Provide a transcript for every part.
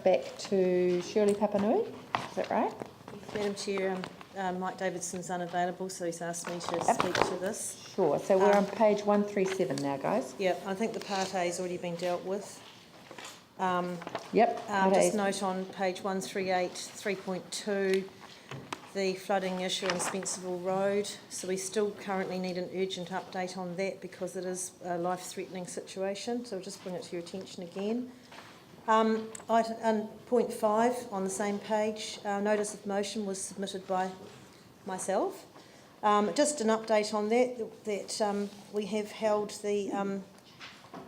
back to Shirley Papanui. Is that right? Madam Chair, Mike Davidson's unavailable, so he's asked me to speak to this. Sure. So we're on page 137 now, guys. Yeah, I think the Part A has already been dealt with. Yep. Just note on page 138, 3.2, the flooding issue on Spencerville Road. So we still currently need an urgent update on that because it is a life-threatening situation. So I'll just bring it to your attention again. Point 5 on the same page, notice of motion was submitted by myself. Just an update on that we have held the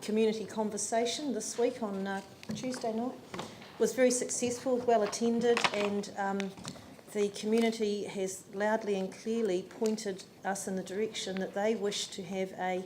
community conversation this week on Tuesday night. It was very successful, well attended, and the community has loudly and clearly pointed us in the direction that they wish to have a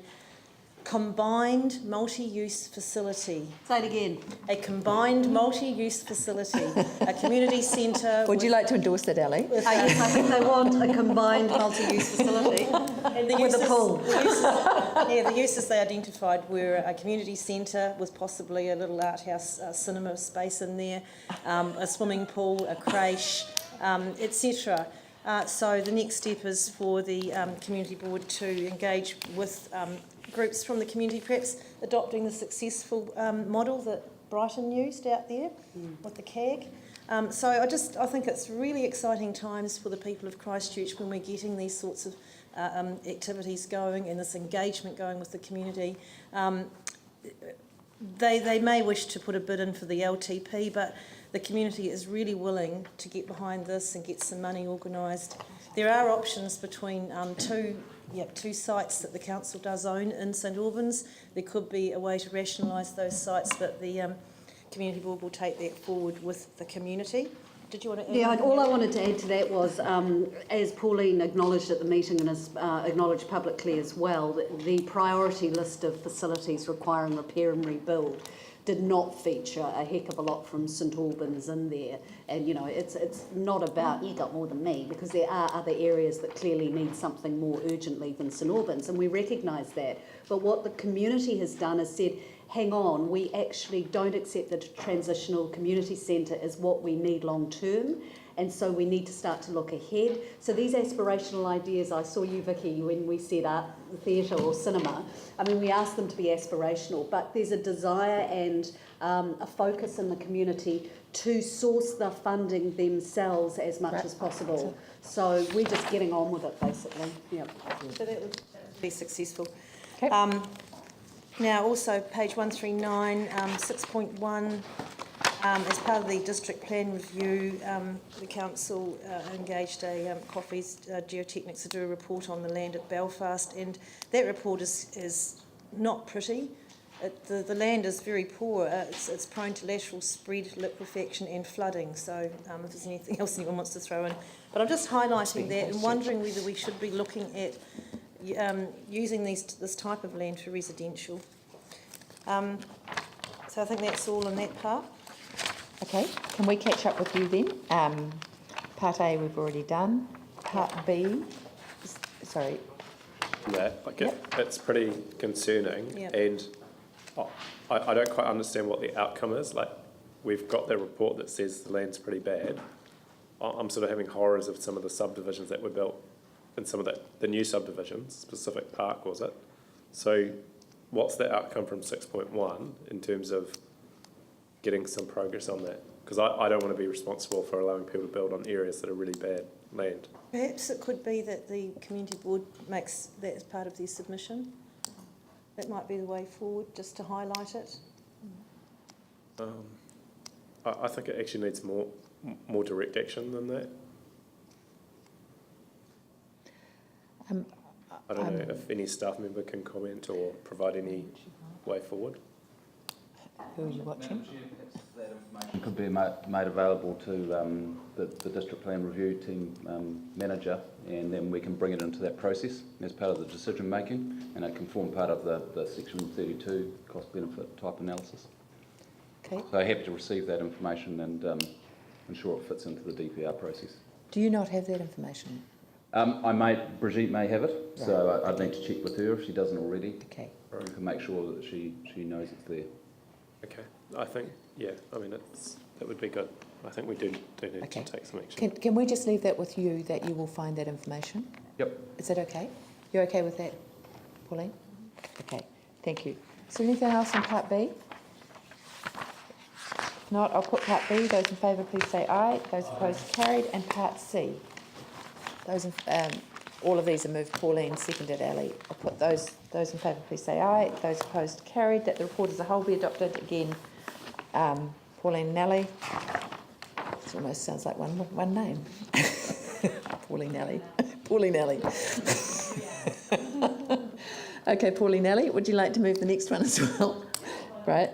combined multi-use facility. Say it again. A combined multi-use facility. A community centre. Would you like to endorse that, Ali? Yes, I think they want a combined multi-use facility with a pool. The uses they identified were a community centre with possibly a little art house cinema space in there, a swimming pool, a creche, etc. So the next step is for the community board to engage with groups from the community, perhaps adopting the successful model that Brighton used out there with the CAG. So I think it's really exciting times for the people of Christchurch when we're getting these sorts of activities going and this engagement going with the community. They may wish to put a bid in for the LTP, but the community is really willing to get behind this and get some money organised. There are options between two sites that the council does own in St Albans. There could be a way to rationalise those sites, but the community board will take that forward with the community. Did you want to add? Yeah, all I wanted to add to that was, as Pauline acknowledged at the meeting and has acknowledged publicly as well, that the priority list of facilities requiring repair and rebuild did not feature a heck of a lot from St Albans in there. And, you know, it's not about, you got more than me, because there are other areas that clearly need something more urgently than St Albans, and we recognise that. But what the community has done is said, hang on, we actually don't accept that a transitional community centre is what we need long term, and so we need to start to look ahead. So these aspirational ideas, I saw you, Vicky, when we said art, theatre or cinema, I mean, we asked them to be aspirational, but there's a desire and a focus in the community to source the funding themselves as much as possible. So we're just getting on with it, basically. Yep. So that would be successful. Okay. Now, also page 139, 6.1, as part of the district plan review, the council engaged a Coffee's Geotechnics to do a report on the land at Belfast, and that report is not pretty. The land is very poor. It's prone to lateral spread, liquefaction and flooding, so if there's anything else anyone wants to throw in. But I'm just highlighting that and wondering whether we should be looking at using this type of land for residential. So I think that's all on that part. Okay, can we catch up with you then? Part A we've already done. Part B, sorry. It's pretty concerning, and I don't quite understand what the outcome is. Like, we've got the report that says the land's pretty bad. I'm sort of having horrors of some of the subdivisions that were built in some of the new subdivisions, Specific Park was it? So what's the outcome from 6.1 in terms of getting some progress on that? Because I don't want to be responsible for allowing people to build on areas that are really bad land. Perhaps it could be that the community board makes that as part of their submission. That might be the way forward, just to highlight it. I think it actually needs more direct action than that. I don't know if any staff member can comment or provide any way forward. Who are you watching? That information could be made available to the district plan review team manager, and then we can bring it into that process as part of the decision making, and it can form part of the section 32 cost benefit type analysis. Okay. So happy to receive that information and ensure it fits into the DPR process. Do you not have that information? Brigitte may have it, right. So I'd need to check with her if she doesn't already. Okay. We can make sure that she knows it's there. Okay, I think, yeah, I mean, that would be good. I think we do need Okay. to take some action. Can we just leave that with you, that you will find that information? Yep. Is that okay? You're okay with that, Pauline? Okay, thank you. Is there anything else on part B? If not, I'll put part B. Those in favour, please say aye. Those opposed, carried. And part C. Those in, all of these are moved. Pauline, seconded Ali. I'll put those in favour, please say aye. Those opposed, carried. That the report as a whole be adopted. Again, Pauline and Ali. It almost sounds like one name. Pauline Ali. Pauline Ali. Okay, Pauline Ali, would you like to move the next one as well? Right.